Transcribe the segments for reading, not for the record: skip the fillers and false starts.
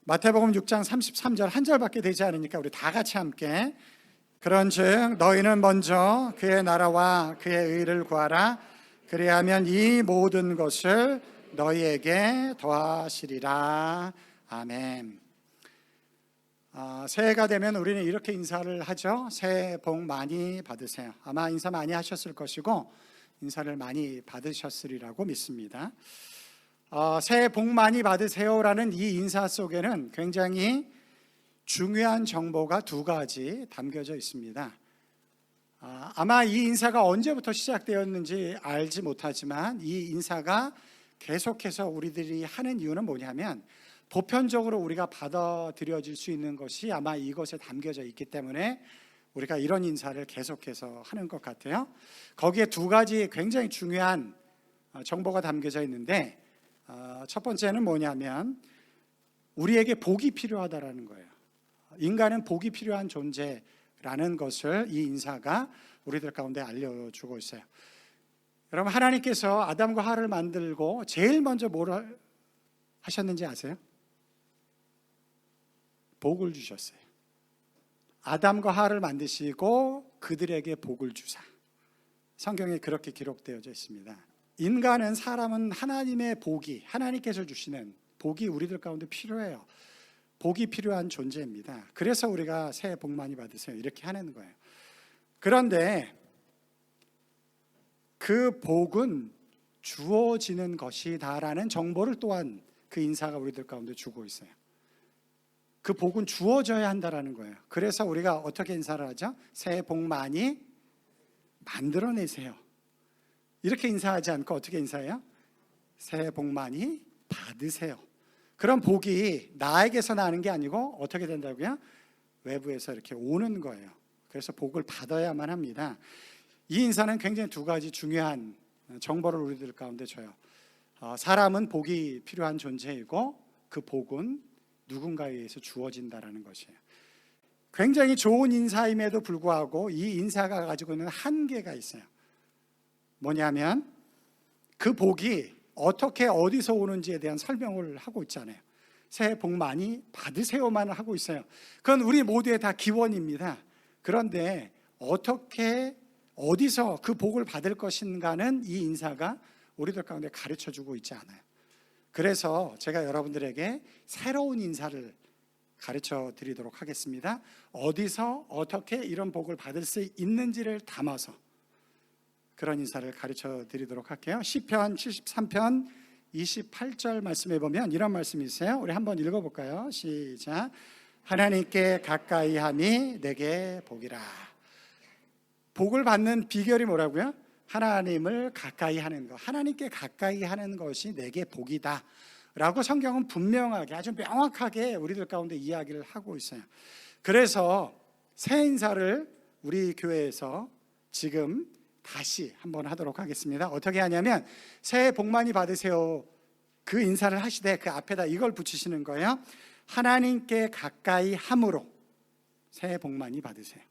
마태복음 6장 33절 한 절밖에 되지 않으니까 우리 다 같이 함께 그런즉 너희는 먼저 그의 나라와 그의 의를 구하라. 그리하면 이 모든 것을 너희에게 더하시리라. 아멘. 새해가 되면 우리는 이렇게 인사를 하죠. 새해 복 많이 받으세요. 아마 인사 많이 하셨을 것이고 인사를 많이 받으셨으리라고 믿습니다. 새해 복 많이 받으세요라는 이 인사 속에는 굉장히 중요한 정보가 두 가지 담겨져 있습니다. 아마 이 인사가 언제부터 시작되었는지 알지 못하지만 이 인사가 계속해서 우리들이 하는 이유는 뭐냐면 보편적으로 우리가 받아들여질 수 있는 것이 아마 이것에 담겨져 있기 때문에 우리가 이런 인사를 계속해서 하는 것 같아요. 거기에 두 가지 굉장히 중요한 정보가 담겨져 있는데 첫 번째는 뭐냐면 우리에게 복이 필요하다라는 거예요. 인간은 복이 필요한 존재라는 것을 이 인사가 우리들 가운데 알려주고 있어요. 여러분, 하나님께서 아담과 하와를 만들고 제일 먼저 뭘 하셨는지 아세요? 복을 주셨어요. 아담과 하와를 만드시고 그들에게 복을 주사. 성경에 그렇게 기록되어져 있습니다. 인간은, 사람은 하나님의 복이, 하나님께서 주시는 복이 우리들 가운데 필요해요. 복이 필요한 존재입니다. 그래서 우리가 새해 복 많이 받으세요 이렇게 하는 거예요. 그런데 그 복은 주어지는 것이다라는 정보를 또한 그 인사가 우리들 가운데 주고 있어요. 그 복은 주어져야 한다라는 거예요. 그래서 우리가 어떻게 인사를 하죠? 새해 복 많이 만들어내세요 이렇게 인사하지 않고 어떻게 인사해요? 새해 복 많이 받으세요. 그런 복이 나에게서 나는 게 아니고 어떻게 된다고요? 외부에서 이렇게 오는 거예요. 그래서 복을 받아야만 합니다. 이 인사는 굉장히 두 가지 중요한 정보를 우리들 가운데 줘요. 사람은 복이 필요한 존재이고 그 복은 누군가에 의해서 주어진다라는 것이에요. 굉장히 좋은 인사임에도 불구하고 이 인사가 가지고 있는 한계가 있어요. 뭐냐면 그 복이 어떻게 어디서 오는지에 대한 설명을 하고 있잖아요. 새해 복 많이 받으세요만 하고 있어요. 그건 우리 모두의 다 기원입니다. 그런데 어떻게 어디서 그 복을 받을 것인가는 이 인사가 우리들 가운데 가르쳐주고 있지 않아요. 그래서 제가 여러분들에게 새로운 인사를 가르쳐 드리도록 하겠습니다. 어디서 어떻게 이런 복을 받을 수 있는지를 담아서 그런 인사를 가르쳐 드리도록 할게요. 시편 73편 28절 말씀에 보면 이런 말씀이 있어요. 우리 한번 읽어볼까요? 시작. 하나님께 가까이 함이 내게 복이라. 복을 받는 비결이 뭐라고요? 하나님을 가까이 하는 것, 하나님께 가까이 하는 것이 내게 복이다 라고 성경은 분명하게, 아주 명확하게 우리들 가운데 이야기를 하고 있어요. 그래서 새 인사를 우리 교회에서 지금 다시 한번 하도록 하겠습니다. 어떻게 하냐면 새해 복 많이 받으세요 그 인사를 하시되 그 앞에다 이걸 붙이시는 거예요. 하나님께 가까이 함으로 새해 복 많이 받으세요.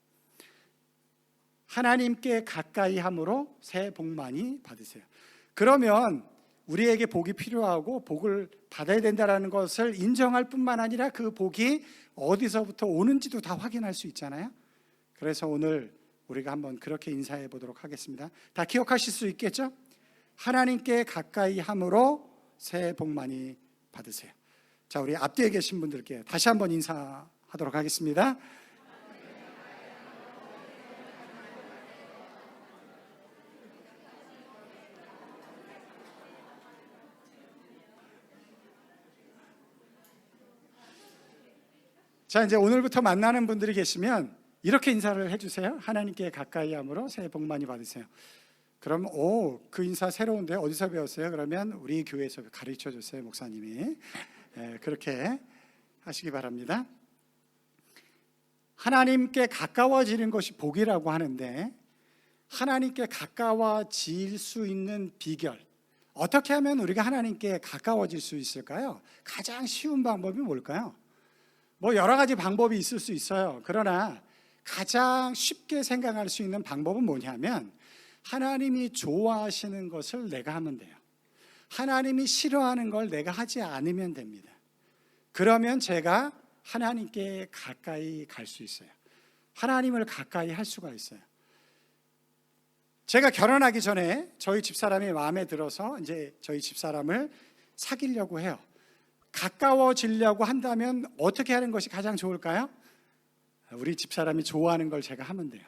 하나님께 가까이 함으로 새해 복 많이 받으세요. 그러면 우리에게 복이 필요하고 복을 받아야 된다는 것을 인정할 뿐만 아니라 그 복이 어디서부터 오는지도 다 확인할 수 있잖아요. 그래서 오늘 우리가 한번 그렇게 인사해 보도록 하겠습니다. 다 기억하실 수 있겠죠? 하나님께 가까이 함으로 새해 복 많이 받으세요. 자, 우리 앞뒤에 계신 분들께 다시 한번 인사하도록 하겠습니다. 자, 이제 오늘부터 만나는 분들이 계시면 이렇게 인사를 해주세요. 하나님께 가까이 함으로 새해 복 많이 받으세요. 그럼 그 인사 새로운데 어디서 배웠어요? 그러면 우리 교회에서 가르쳐 줬어요, 목사님이. 그렇게 하시기 바랍니다. 하나님께 가까워지는 것이 복이라고 하는데 하나님께 가까워질 수 있는 비결, 어떻게 하면 우리가 하나님께 가까워질 수 있을까요? 가장 쉬운 방법이 뭘까요? 여러 가지 방법이 있을 수 있어요. 그러나 가장 쉽게 생각할 수 있는 방법은 뭐냐면 하나님이 좋아하시는 것을 내가 하면 돼요. 하나님이 싫어하는 걸 내가 하지 않으면 됩니다. 그러면 제가 하나님께 가까이 갈 수 있어요. 하나님을 가까이 할 수가 있어요. 제가 결혼하기 전에 저희 집사람이 마음에 들어서 이제 저희 집사람을 사귀려고 해요. 가까워지려고 한다면 어떻게 하는 것이 가장 좋을까요? 우리 집사람이 좋아하는 걸 제가 하면 돼요.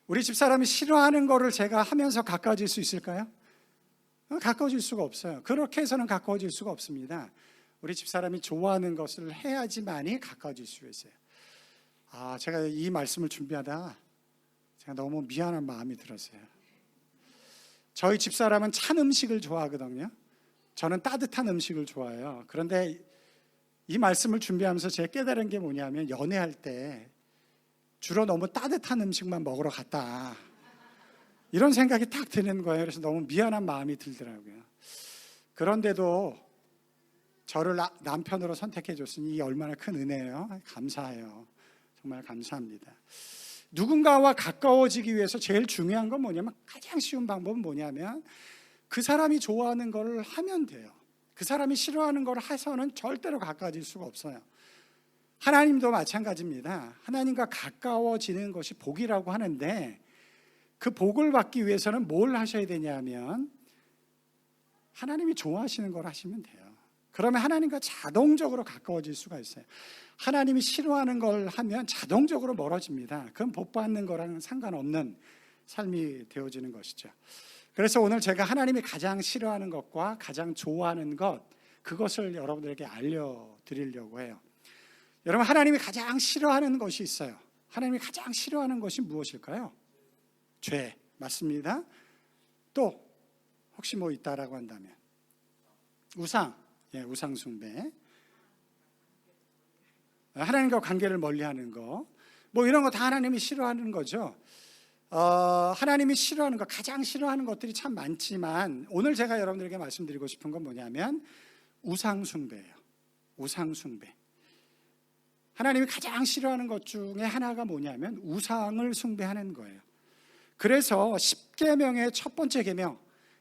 우리 집사람이 싫어하는 거를 제가 하면서 가까워질 수 있을까요? 가까워질 수가 없어요. 그렇게 해서는 가까워질 수가 없습니다. 우리 집사람이 좋아하는 것을 해야지만이 가까워질 수 있어요. 제가 이 말씀을 준비하다가 제가 너무 미안한 마음이 들었어요. 저희 집사람은 찬 음식을 좋아하거든요. 저는 따뜻한 음식을 좋아해요. 그런데 이 말씀을 준비하면서 제가 깨달은 게 뭐냐면, 연애할 때 주로 너무 따뜻한 음식만 먹으러 갔다, 이런 생각이 딱 드는 거예요. 그래서 너무 미안한 마음이 들더라고요. 그런데도 저를 남편으로 선택해 줬으니 얼마나 큰 은혜예요. 감사해요. 정말 감사합니다. 누군가와 가까워지기 위해서 제일 중요한 건 뭐냐면, 가장 쉬운 방법은 뭐냐면 그 사람이 좋아하는 걸 하면 돼요. 그 사람이 싫어하는 걸 해서는 절대로 가까워질 수가 없어요. 하나님도 마찬가지입니다. 하나님과 가까워지는 것이 복이라고 하는데, 그 복을 받기 위해서는 뭘 하셔야 되냐면 하나님이 좋아하시는 걸 하시면 돼요. 그러면 하나님과 자동적으로 가까워질 수가 있어요. 하나님이 싫어하는 걸 하면 자동적으로 멀어집니다. 그건 복 받는 거랑 상관없는 삶이 되어지는 것이죠. 그래서 오늘 제가 하나님이 가장 싫어하는 것과 가장 좋아하는 것, 그것을 여러분들에게 알려드리려고 해요. 여러분, 하나님이 가장 싫어하는 것이 있어요. 하나님이 가장 싫어하는 것이 무엇일까요? 죄, 맞습니다. 또 혹시 뭐 있다라고 한다면 우상, 우상 숭배, 하나님과 관계를 멀리하는 거, 뭐 이런 거 다 하나님이 싫어하는 거죠. 하나님이 싫어하는 것, 가장 싫어하는 것들이 참 많지만 오늘 제가 여러분들에게 말씀드리고 싶은 건 뭐냐면 우상 숭배예요. 우상 숭배. 하나님이 가장 싫어하는 것 중에 하나가 뭐냐면 우상을 숭배하는 거예요. 그래서 10계명의 첫 번째 계명,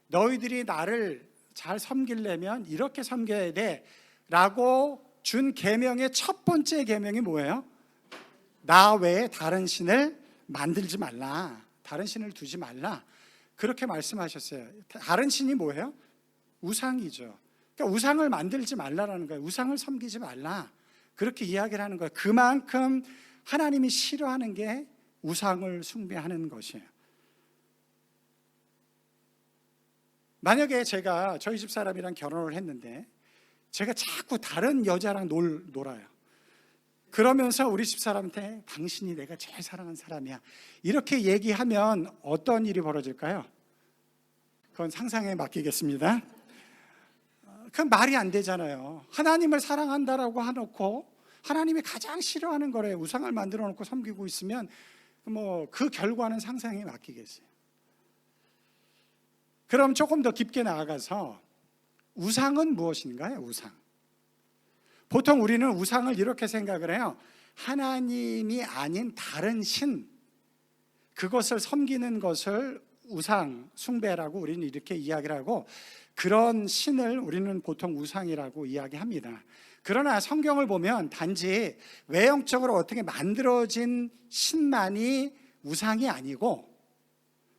너희들이 나를 잘 섬기려면 이렇게 섬겨야 돼 라고 준 계명의 첫 번째 계명이 뭐예요? 나 외에 다른 신을 만들지 말라, 다른 신을 두지 말라, 그렇게 말씀하셨어요. 다른 신이 뭐예요? 우상이죠. 그러니까 우상을 만들지 말라라는 거예요. 우상을 섬기지 말라, 그렇게 이야기를 하는 거예요. 그만큼 하나님이 싫어하는 게 우상을 숭배하는 것이에요. 만약에 제가 저희 집 사람이랑 결혼을 했는데 제가 자꾸 다른 여자랑 놀아요. 그러면서 우리 집 사람한테 당신이 내가 제일 사랑하는 사람이야, 이렇게 얘기하면 어떤 일이 벌어질까요? 그건 상상에 맡기겠습니다. 그건 말이 안 되잖아요. 하나님을 사랑한다라고 해놓고 하나님이 가장 싫어하는 거래 우상을 만들어 놓고 섬기고 있으면 뭐 그 결과는 상상에 맡기겠어요. 그럼 조금 더 깊게 나아가서 우상은 무엇인가요? 우상. 보통 우리는 우상을 이렇게 생각을 해요. 하나님이 아닌 다른 신, 그것을 섬기는 것을 우상 숭배라고 우리는 이렇게 이야기를 하고, 그런 신을 우리는 보통 우상이라고 이야기합니다. 그러나 성경을 보면 단지 외형적으로 어떻게 만들어진 신만이 우상이 아니고,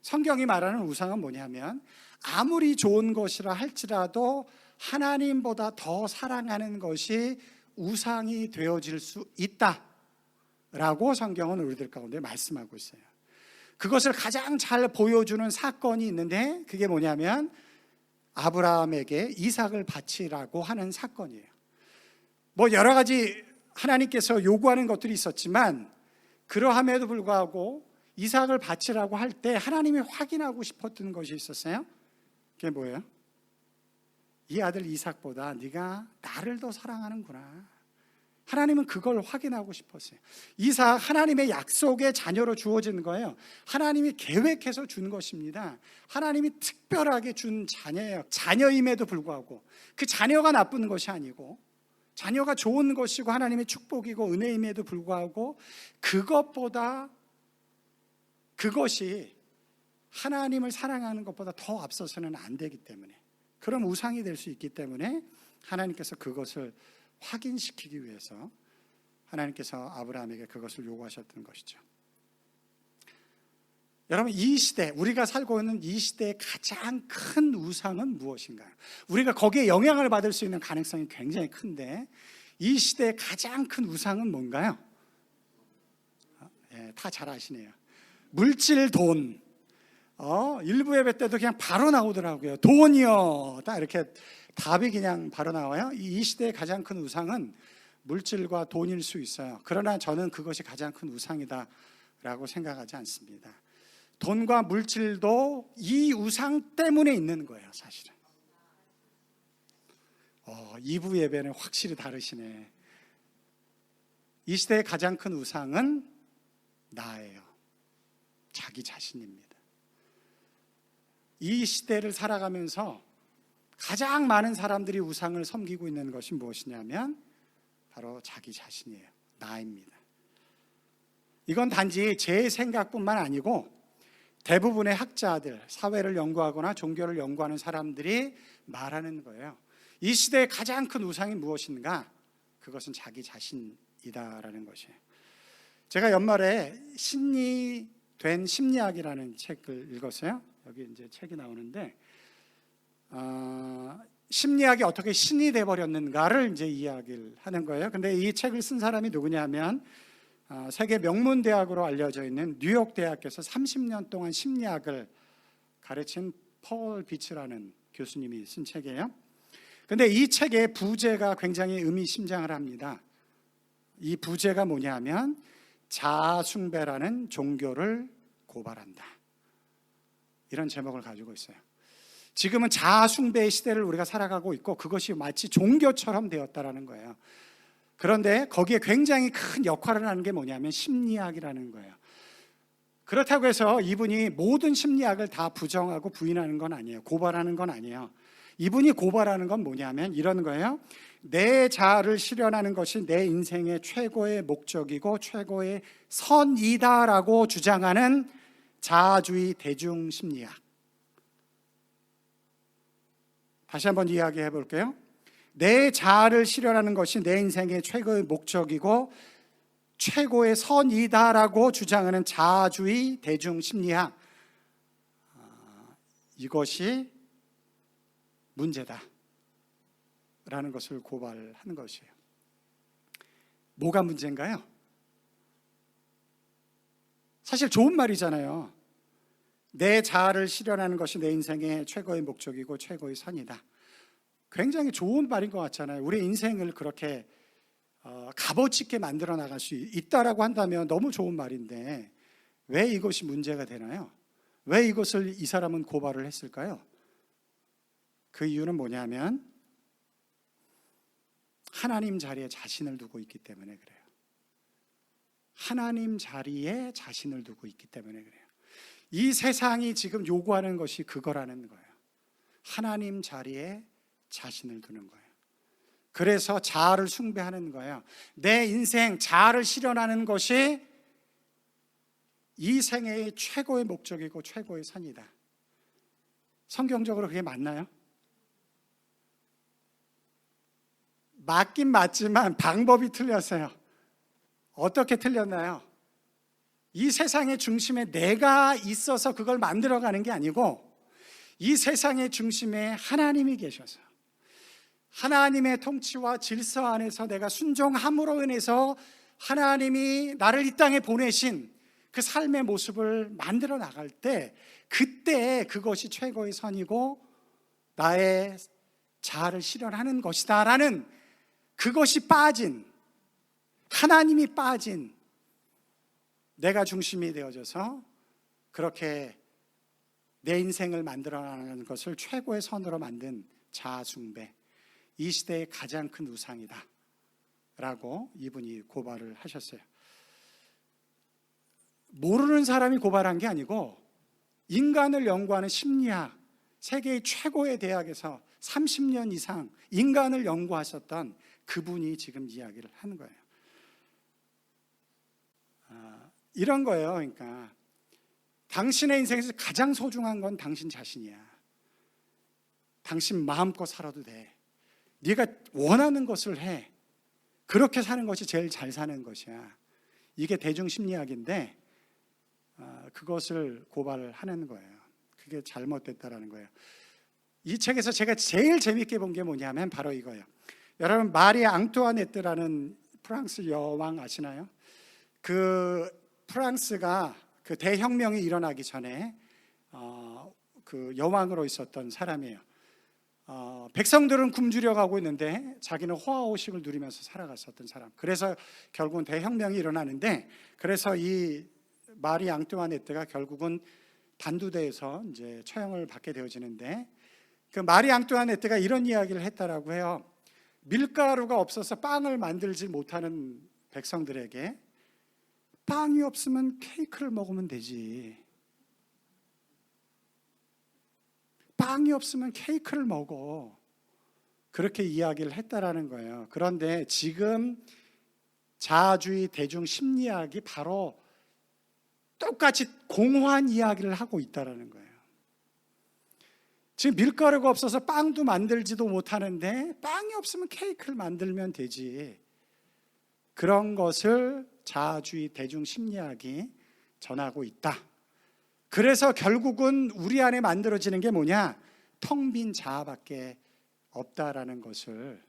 성경이 말하는 우상은 뭐냐면 아무리 좋은 것이라 할지라도 하나님보다 더 사랑하는 것이 우상이 되어질 수 있다라고 성경은 우리들 가운데 말씀하고 있어요. 그것을 가장 잘 보여주는 사건이 있는데 그게 뭐냐면 아브라함에게 이삭을 바치라고 하는 사건이에요. 뭐 여러 가지 하나님께서 요구하는 것들이 있었지만 그러함에도 불구하고 이삭을 바치라고 할 때 하나님이 확인하고 싶었던 것이 있었어요. 그게 뭐예요? 이 아들 이삭보다 네가 나를 더 사랑하는구나. 하나님은 그걸 확인하고 싶었어요. 이삭, 하나님의 약속의 자녀로 주어진 거예요. 하나님이 계획해서 준 것입니다. 하나님이 특별하게 준 자녀예요. 자녀임에도 불구하고 그 자녀가 나쁜 것이 아니고 자녀가 좋은 것이고 하나님의 축복이고 은혜임에도 불구하고 그것보다, 그것이 하나님을 사랑하는 것보다 더 앞서서는 안 되기 때문에, 그럼 우상이 될 수 있기 때문에 하나님께서 그것을 확인시키기 위해서 하나님께서 아브라함에게 그것을 요구하셨던 것이죠. 여러분, 이 시대, 우리가 살고 있는 이 시대의 가장 큰 우상은 무엇인가요? 우리가 거기에 영향을 받을 수 있는 가능성이 굉장히 큰데 이 시대의 가장 큰 우상은 뭔가요? 다 잘 아시네요. 물질, 돈. 일부 예배 때도 그냥 바로 나오더라고요. 돈이요. 딱 이렇게 답이 그냥 바로 나와요. 이 시대의 가장 큰 우상은 물질과 돈일 수 있어요. 그러나 저는 그것이 가장 큰 우상이다라고 생각하지 않습니다. 돈과 물질도 이 우상 때문에 있는 거예요, 사실은. 2부 예배는 확실히 다르시네. 이 시대의 가장 큰 우상은 나예요. 자기 자신입니다. 이 시대를 살아가면서 가장 많은 사람들이 우상을 섬기고 있는 것이 무엇이냐면 바로 자기 자신이에요. 나입니다. 이건 단지 제 생각뿐만 아니고 대부분의 학자들, 사회를 연구하거나 종교를 연구하는 사람들이 말하는 거예요. 이 시대의 가장 큰 우상이 무엇인가? 그것은 자기 자신이다라는 것이에요. 제가 연말에 신이된 심리학이라는 책을 읽었어요. 여기 이제 책이 나오는데 심리학이 어떻게 신이 돼버렸는가를 이제 이야기를 하는 거예요. 근데 이 책을 쓴 사람이 누구냐면 세계 명문 대학으로 알려져 있는 뉴욕 대학에서 30년 동안 심리학을 가르친 폴 비츠라는 교수님이 쓴 책이에요. 근데 이 책의 부제가 굉장히 의미심장을 합니다. 이 부제가 뭐냐면 자아숭배라는 종교를 고발한다. 이런 제목을 가지고 있어요. 지금은 자아숭배의 시대를 우리가 살아가고 있고 그것이 마치 종교처럼 되었다라는 거예요. 그런데 거기에 굉장히 큰 역할을 하는 게 뭐냐면 심리학이라는 거예요. 그렇다고 해서 이분이 모든 심리학을 다 부정하고 부인하는 건 아니에요. 고발하는 건 아니에요. 이분이 고발하는 건 뭐냐면 이런 거예요. 내 자아를 실현하는 것이 내 인생의 최고의 목적이고 최고의 선이다라고 주장하는 자아주의 대중심리학. 다시 한번 이야기해 볼게요. 내 자아를 실현하는 것이 내 인생의 최고의 목적이고 최고의 선이다라고 주장하는 자아주의 대중심리학. 이것이 문제다 라는 것을 고발하는 것이에요. 뭐가 문제인가요? 사실 좋은 말이잖아요. 내 자아를 실현하는 것이 내 인생의 최고의 목적이고 최고의 선이다. 굉장히 좋은 말인 것 같잖아요. 우리 인생을 그렇게 값어치게 만들어 나갈 수 있다라고 한다면 너무 좋은 말인데 왜 이것이 문제가 되나요? 왜 이것을 이 사람은 고발을 했을까요? 그 이유는 뭐냐면 하나님 자리에 자신을 두고 있기 때문에 그래요. 하나님 자리에 자신을 두고 있기 때문에 그래요. 이 세상이 지금 요구하는 것이 그거라는 거예요. 하나님 자리에 자신을 두는 거예요. 그래서 자아를 숭배하는 거예요. 내 인생 자아를 실현하는 것이 이 생애의 최고의 목적이고 최고의 선이다. 성경적으로 그게 맞나요? 맞긴 맞지만 방법이 틀렸어요. 어떻게 틀렸나요? 이 세상의 중심에 내가 있어서 그걸 만들어가는 게 아니고 이 세상의 중심에 하나님이 계셔서 하나님의 통치와 질서 안에서 내가 순종함으로 인해서 하나님이 나를 이 땅에 보내신 그 삶의 모습을 만들어 나갈 때 그때 그것이 최고의 선이고 나의 자아를 실현하는 것이다라는 그것이 빠진, 하나님이 빠진 내가 중심이 되어져서 그렇게 내 인생을 만들어가는 것을 최고의 선으로 만든 자아숭배, 이 시대의 가장 큰 우상이다 라고 이분이 고발을 하셨어요. 모르는 사람이 고발한 게 아니고 인간을 연구하는 심리학, 세계의 최고의 대학에서 30년 이상 인간을 연구하셨던 그분이 지금 이야기를 하는 거예요. 이런 거예요. 그러니까 당신의 인생에서 가장 소중한 건 당신 자신이야. 당신 마음껏 살아도 돼. 네가 원하는 것을 해. 그렇게 사는 것이 제일 잘 사는 것이야. 이게 대중심리학인데 그것을 고발을 하는 거예요. 그게 잘못됐다라는 거예요. 이 책에서 제가 제일 재밌게 본 게 뭐냐면 바로 이거예요. 여러분, 마리 앙뚜아네트라는 프랑스 여왕 아시나요? 그 프랑스가 그 대혁명이 일어나기 전에 그 여왕으로 있었던 사람이에요. 백성들은 굶주려 가고 있는데 자기는 호화호식을 누리면서 살아갔었던 사람. 그래서 결국은 대혁명이 일어나는데, 그래서 이 마리 앙뚜아네트가 결국은 단두대에서 이제 처형을 받게 되어지는데, 그 마리 앙뚜아네트가 이런 이야기를 했다라고 해요. 밀가루가 없어서 빵을 만들지 못하는 백성들에게 빵이 없으면 케이크를 먹으면 되지. 빵이 없으면 케이크를 먹어. 그렇게 이야기를 했다라는 거예요. 그런데 지금 자아주의 대중심리학이 바로 똑같이 공허한 이야기를 하고 있다라는 거예요. 지금 밀가루가 없어서 빵도 만들지도 못하는데 빵이 없으면 케이크를 만들면 되지. 그런 것을 자아주의 대중심리학이 전하고 있다. 그래서 결국은 우리 안에 만들어지는 게 뭐냐? 텅 빈 자아밖에 없다라는 것을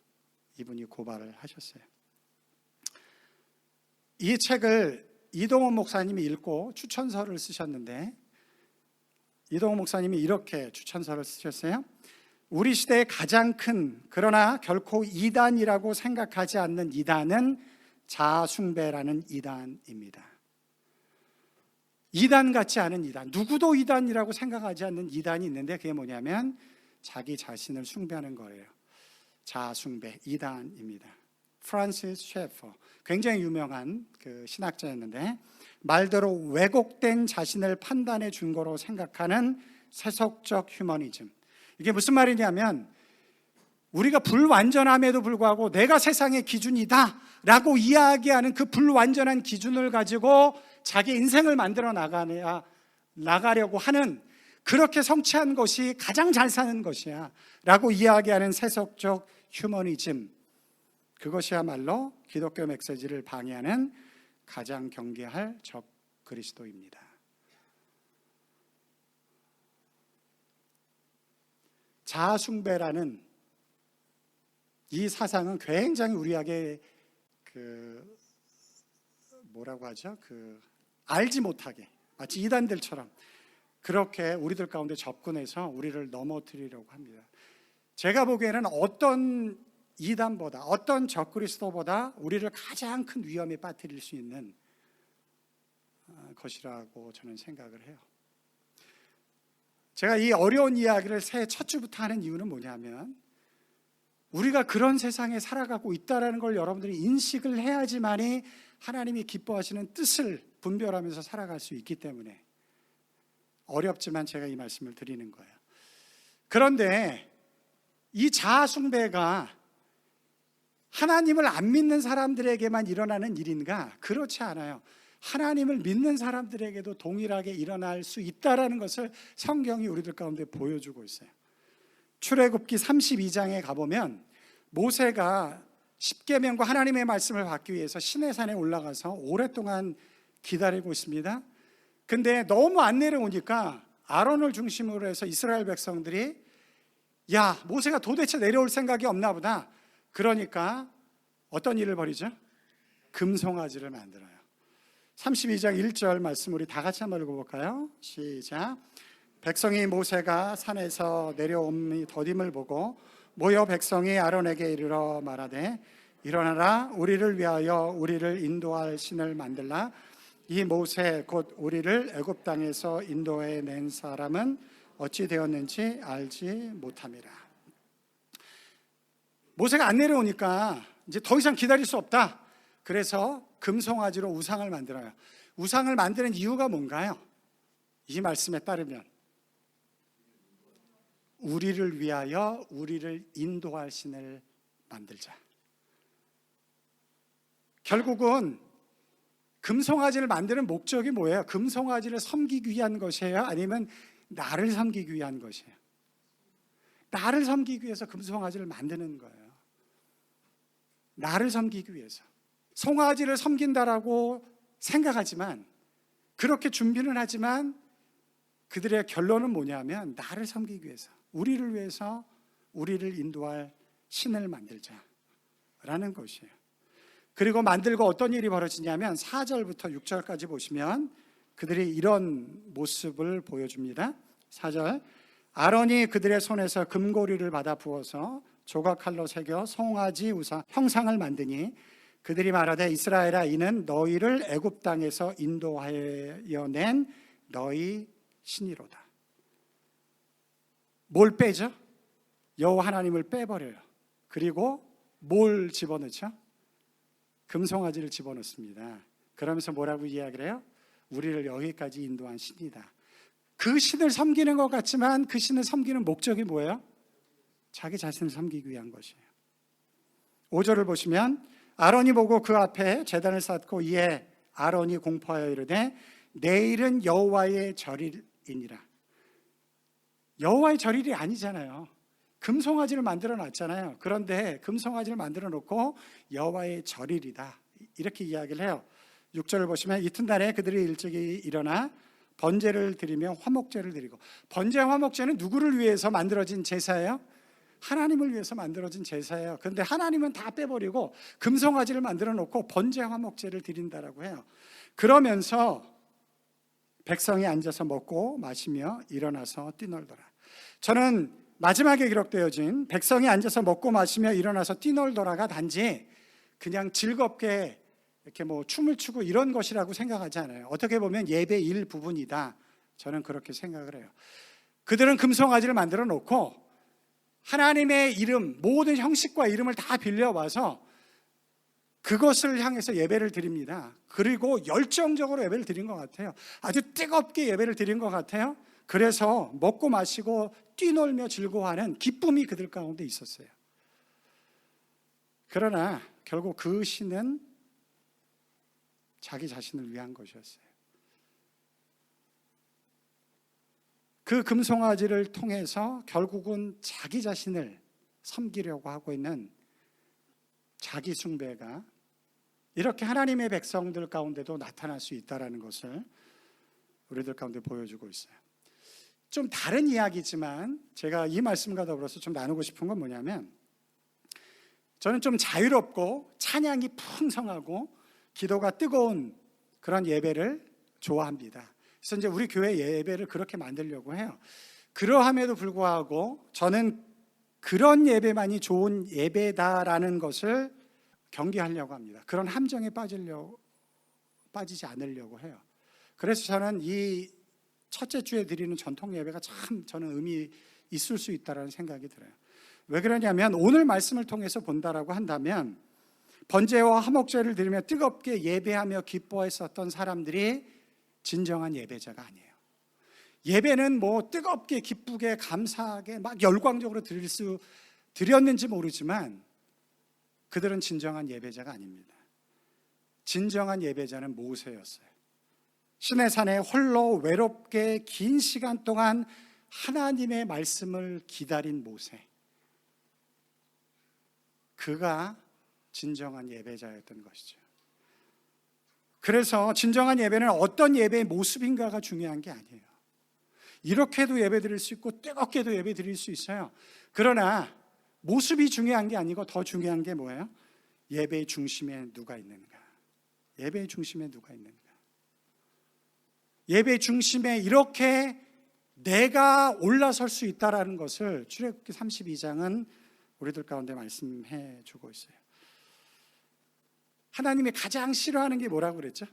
이분이 고발을 하셨어요. 이 책을 이동원 목사님이 읽고 추천서를 쓰셨는데, 이동원 목사님이 이렇게 추천서를 쓰셨어요. 우리 시대의 가장 큰, 그러나 결코 이단이라고 생각하지 않는 이단은 자아숭배라는 이단입니다. 이단 같지 않은 이단, 누구도 이단이라고 생각하지 않는 이단이 있는데, 그게 뭐냐면 자기 자신을 숭배하는 거예요. 자아숭배, 이단입니다. 프란시스 셰퍼, 굉장히 유명한 그 신학자였는데, 말대로 왜곡된 자신을 판단의 준거로 생각하는 세속적 휴머니즘. 이게 무슨 말이냐면, 우리가 불완전함에도 불구하고 내가 세상의 기준이다 라고 이야기하는 그 불완전한 기준을 가지고 자기 인생을 만들어 나가려고 하는, 그렇게 성취한 것이 가장 잘 사는 것이야 라고 이야기하는 세속적 휴머니즘, 그것이야말로 기독교 메시지를 방해하는 가장 경계할 적 그리스도입니다. 자아숭배라는 이 사상은 굉장히 우리에게 뭐라고 하죠? 알지 못하게, 마치 이단들처럼 그렇게 우리들 가운데 접근해서 우리를 넘어뜨리려고 합니다. 제가 보기에는 어떤 이단보다, 어떤 적그리스도보다 우리를 가장 큰 위험에 빠뜨릴 수 있는 것이라고 저는 생각을 해요. 제가 이 어려운 이야기를 새해 첫 주부터 하는 이유는 뭐냐면, 우리가 그런 세상에 살아가고 있다는 걸 여러분들이 인식을 해야지만이 하나님이 기뻐하시는 뜻을 분별하면서 살아갈 수 있기 때문에 어렵지만 제가 이 말씀을 드리는 거예요. 그런데 이 자아숭배가 하나님을 안 믿는 사람들에게만 일어나는 일인가? 그렇지 않아요. 하나님을 믿는 사람들에게도 동일하게 일어날 수 있다는 것을 성경이 우리들 가운데 보여주고 있어요. 출애굽기 32장에 가보면 모세가 십계명과 하나님의 말씀을 받기 위해서 시내산에 올라가서 오랫동안 기다리고 있습니다. 근데 너무 안 내려오니까 아론을 중심으로 해서 이스라엘 백성들이, 야, 모세가 도대체 내려올 생각이 없나 보다. 그러니까 어떤 일을 벌이죠? 금송아지를 만들어요. 32장 1절 말씀 우리 다 같이 한번 읽어볼까요? 시작. 백성이 모세가 산에서 내려옴이 더딤을 보고 모여 백성이 아론에게 이르러 말하되, 일어나라, 우리를 위하여 우리를 인도할 신을 만들라. 이 모세 곧 우리를 애굽 땅에서 인도해 낸 사람은 어찌 되었는지 알지 못함이라. 모세가 안 내려오니까 이제 더 이상 기다릴 수 없다. 그래서 금송아지로 우상을 만들어요. 우상을 만드는 이유가 뭔가요? 이 말씀에 따르면 우리를 위하여 우리를 인도할 신을 만들자. 결국은 금송아지를 만드는 목적이 뭐예요? 금송아지를 섬기기 위한 것이에요? 아니면 나를 섬기기 위한 것이에요? 나를 섬기기 위해서 금송아지를 만드는 거예요. 나를 섬기기 위해서. 송아지를 섬긴다라고 생각하지만, 그렇게 준비는 하지만 그들의 결론은 뭐냐면 나를 섬기기 위해서, 우리를 위해서 우리를 인도할 신을 만들자라는 것이에요. 그리고 만들고 어떤 일이 벌어지냐면 4절부터 6절까지 보시면 그들이 이런 모습을 보여줍니다. 4절, 아론이 그들의 손에서 금고리를 받아 부어서 조각칼로 새겨 송아지 우상 형상을 만드니 그들이 말하되 이스라엘아, 이는 너희를 애굽 땅에서 인도하여 낸 너희 신이로다. 뭘 빼죠? 여호와 하나님을 빼버려요. 그리고 뭘 집어넣죠? 금송아지를 집어넣습니다. 그러면서 뭐라고 이야기를 해요? 우리를 여기까지 인도한 신이다. 그 신을 섬기는 것 같지만 그 신을 섬기는 목적이 뭐예요? 자기 자신을 섬기기 위한 것이에요. 5절을 보시면 아론이 보고 그 앞에 제단을 쌓고 이에 아론이 공포하여 이르되 내일은 여호와의 절일이니라. 여호와의 절일이 아니잖아요. 금송아지를 만들어 놨잖아요. 그런데 금송아지를 만들어 놓고 여호와의 절일이다 이렇게 이야기를 해요. 6절을 보시면 이튿날에 그들이 일찍이 일어나 번제를 드리며 화목제를 드리고, 번제 화목제는 누구를 위해서 만들어진 제사예요? 하나님을 위해서 만들어진 제사예요. 그런데 하나님은 다 빼버리고 금송아지를 만들어 놓고 번제 화목제를 드린다라고 해요. 그러면서 백성이 앉아서 먹고 마시며 일어나서 뛰놀더라. 저는 마지막에 기록되어진 백성이 앉아서 먹고 마시며 일어나서 뛰놀더라가 단지 그냥 즐겁게 이렇게 뭐 춤을 추고 이런 것이라고 생각하지 않아요. 어떻게 보면 예배 일부분이다, 저는 그렇게 생각을 해요. 그들은 금송아지를 만들어 놓고 하나님의 이름, 모든 형식과 이름을 다 빌려와서 그것을 향해서 예배를 드립니다. 그리고 열정적으로 예배를 드린 것 같아요. 아주 뜨겁게 예배를 드린 것 같아요. 그래서 먹고 마시고 뛰놀며 즐거워하는 기쁨이 그들 가운데 있었어요. 그러나 결국 그 신은 자기 자신을 위한 것이었어요. 그 금송아지를 통해서 결국은 자기 자신을 섬기려고 하고 있는 자기 숭배가 이렇게 하나님의 백성들 가운데도 나타날 수 있다는 것을 우리들 가운데 보여주고 있어요. 좀 다른 이야기지만 제가 이 말씀과 더불어서 좀 나누고 싶은 건 뭐냐면, 저는 좀 자유롭고 찬양이 풍성하고 기도가 뜨거운 그런 예배를 좋아합니다. 그래서 이제 우리 교회 예배를 그렇게 만들려고 해요. 그러함에도 불구하고 저는 그런 예배만이 좋은 예배다라는 것을 경계하려고 합니다. 그런 함정에 빠지지 않으려고 해요. 그래서 저는 이 첫째 주에 드리는 전통 예배가 참 저는 의미 있을 수 있다라는 생각이 들어요. 왜 그러냐면 오늘 말씀을 통해서 본다라고 한다면 번제와 화목제를 드리며 뜨겁게 예배하며 기뻐했었던 사람들이 진정한 예배자가 아니에요. 예배는 뭐 뜨겁게 기쁘게 감사하게 막 열광적으로 드렸는지 모르지만 그들은 진정한 예배자가 아닙니다. 진정한 예배자는 모세였어요. 시내산에 홀로 외롭게 긴 시간 동안 하나님의 말씀을 기다린 모세, 그가 진정한 예배자였던 것이죠. 그래서 진정한 예배는 어떤 예배의 모습인가가 중요한 게 아니에요. 이렇게도 예배 드릴 수 있고 뜨겁게도 예배 드릴 수 있어요. 그러나 모습이 중요한 게 아니고 더 중요한 게 뭐예요? 예배의 중심에 누가 있는가? 예배의 중심에 누가 있는가? 예배의 중심에 이렇게 내가 올라설 수 있다라는 것을 출애굽기 32장은 우리들 가운데 말씀해 주고 있어요. 하나님이 가장 싫어하는 게 뭐라고 그랬죠?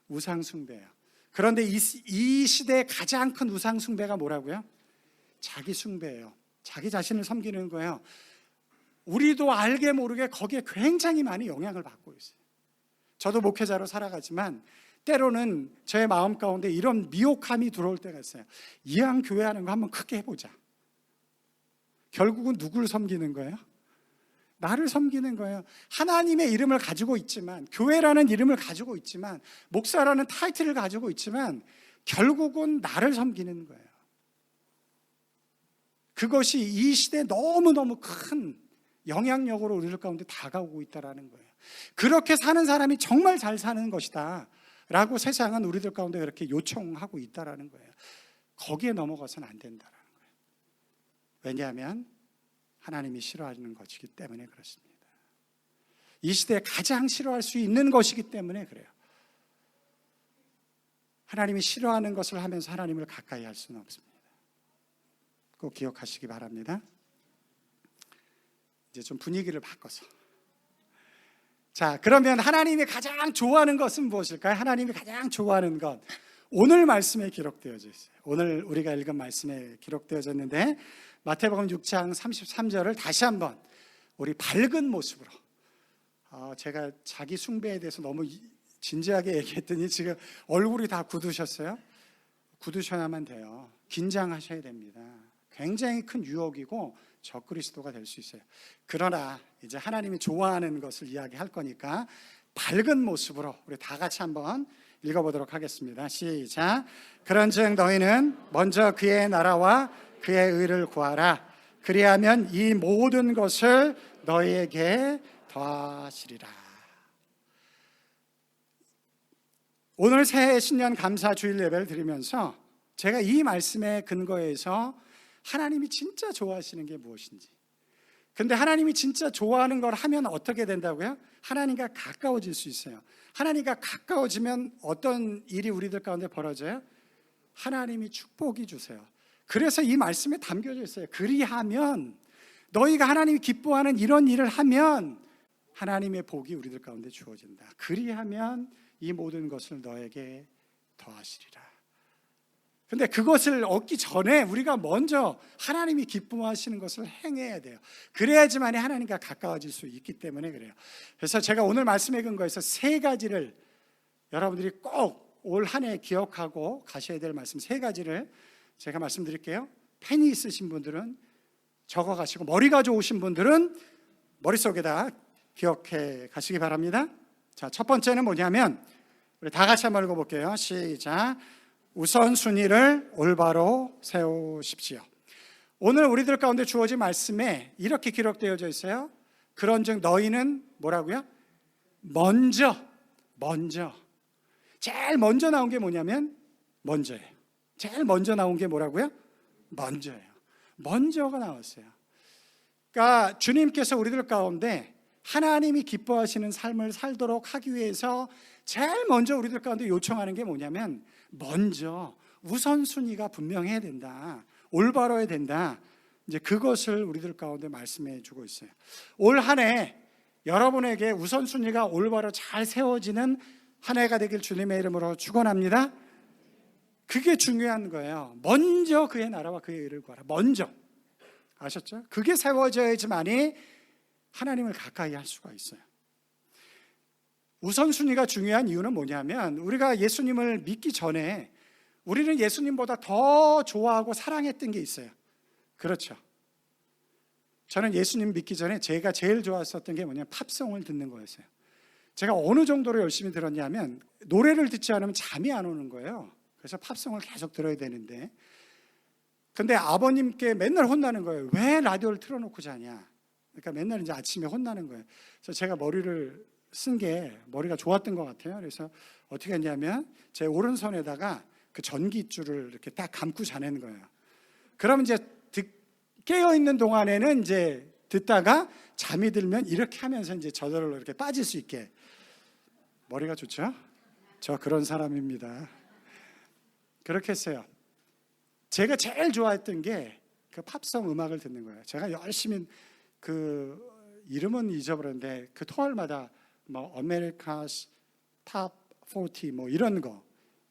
우상숭배예요. 그런데 이 시대의 가장 큰 우상숭배가 뭐라고요? 자기 숭배예요. 자기 자신을 섬기는 거예요. 우리도 알게 모르게 거기에 굉장히 많이 영향을 받고 있어요. 저도 목회자로 살아가지만 때로는 제 마음 가운데 이런 미혹함이 들어올 때가 있어요. 이왕 교회하는 거 한번 크게 해보자. 결국은 누구를 섬기는 거예요? 나를 섬기는 거예요. 하나님의 이름을 가지고 있지만, 교회라는 이름을 가지고 있지만, 목사라는 타이틀을 가지고 있지만 결국은 나를 섬기는 거예요. 그것이 이 시대에 너무너무 큰 영향력으로 우리들 가운데 다가오고 있다는 거예요. 그렇게 사는 사람이 정말 잘 사는 것이다 라고 세상은 우리들 가운데 그렇게 요청하고 있다는 거예요. 거기에 넘어가서는 안 된다는 거예요. 왜냐하면 하나님이 싫어하는 것이기 때문에 그렇습니다. 이 시대에 가장 싫어할 수 있는 것이기 때문에 그래요. 하나님이 싫어하는 것을 하면서 하나님을 가까이 할 수는 없습니다. 꼭 기억하시기 바랍니다. 이제 좀 분위기를 바꿔서, 자, 그러면 하나님이 가장 좋아하는 것은 무엇일까요? 하나님이 가장 좋아하는 것, 오늘 말씀에 기록되어져 있어요. 오늘 우리가 읽은 말씀에 기록되어졌는데 마태복음 6장 33절을 다시 한번 우리 밝은 모습으로, 제가 자기 숭배에 대해서 너무 진지하게 얘기했더니 지금 얼굴이 다 굳으셨어요. 굳으셔야만 돼요. 긴장하셔야 됩니다. 굉장히 큰 유혹이고 적그리스도가 될 수 있어요. 그러나 이제 하나님이 좋아하는 것을 이야기할 거니까 밝은 모습으로 우리 다 같이 한번 읽어보도록 하겠습니다. 시작. 그런즉 너희는 먼저 그의 나라와 그의 의를 구하라. 그리하면 이 모든 것을 너희에게 더하시리라. 오늘 새해 신년 감사 주일 예배를 드리면서 제가 이 말씀에 근거해서 하나님이 진짜 좋아하시는 게 무엇인지, 근데 하나님이 진짜 좋아하는 걸 하면 어떻게 된다고요? 하나님과 가까워질 수 있어요. 하나님과 가까워지면 어떤 일이 우리들 가운데 벌어져요? 하나님이 축복이 주세요. 그래서 이 말씀에 담겨져 있어요. 그리하면, 너희가 하나님이 기뻐하는 이런 일을 하면 하나님의 복이 우리들 가운데 주어진다. 그리하면 이 모든 것을 너에게 더하시리라. 근데 그것을 얻기 전에 우리가 먼저 하나님이 기뻐하시는 것을 행해야 돼요. 그래야지만 하나님과 가까워질 수 있기 때문에 그래요. 그래서 제가 오늘 말씀에 근거해서 세 가지를 여러분들이 꼭 올 한 해 기억하고 가셔야 될 말씀 세 가지를 제가 말씀드릴게요. 펜이 있으신 분들은 적어 가시고, 머리가 좋으신 분들은 머릿속에다 기억해 가시기 바랍니다. 자, 첫 번째는 뭐냐면 우리 다 같이 한번 읽어볼게요. 시작. 우선순위를 올바로 세우십시오. 오늘 우리들 가운데 주어진 말씀에 이렇게 기록되어져 있어요. 그런즉 너희는 뭐라고요? 먼저. 제일 먼저 나온 게 뭐냐면 먼저예요. 제일 먼저 나온 게 뭐라고요? 먼저예요. 먼저가 나왔어요. 그러니까 주님께서 우리들 가운데 하나님이 기뻐하시는 삶을 살도록 하기 위해서 제일 먼저 우리들 가운데 요청하는 게 뭐냐면, 먼저 우선순위가 분명해야 된다, 올바로야 된다. 이제 그것을 우리들 가운데 말씀해 주고 있어요. 올 한 해 여러분에게 우선순위가 올바로 잘 세워지는 한 해가 되길 주님의 이름으로 축원합니다. 그게 중요한 거예요. 먼저 그의 나라와 그의 의를 구하라. 먼저, 아셨죠? 그게 세워져야지만이 하나님을 가까이 할 수가 있어요. 우선순위가 중요한 이유는 뭐냐면, 우리가 예수님을 믿기 전에 우리는 예수님보다 더 좋아하고 사랑했던 게 있어요. 그렇죠? 저는 예수님 믿기 전에 제가 제일 좋아했었던 게 뭐냐면 팝송을 듣는 거였어요. 제가 어느 정도로 열심히 들었냐면, 노래를 듣지 않으면 잠이 안 오는 거예요. 그래서 팝송을 계속 들어야 되는데, 근데 아버님께 맨날 혼나는 거예요. 왜 라디오를 틀어놓고 자냐. 그러니까 맨날 이제 아침에 혼나는 거예요. 그래서 제가 머리를 쓴 게 머리가 좋았던 것 같아요. 그래서 어떻게 했냐면 제 오른손에다가 그 전기줄을 이렇게 딱 감고 자는 거예요. 그러면 이제 깨어 있는 동안에는 이제 듣다가 잠이 들면 이렇게 하면서 이제 저절로 이렇게 빠질 수 있게. 머리가 좋죠? 저 그런 사람입니다. 그렇게 했어요. 제가 제일 좋아했던 게 그 팝송 음악을 듣는 거예요. 제가 열심히 그 이름은 잊어버렸는데 그 토요일마다 뭐 아메리카스 탑 40 뭐 이런 거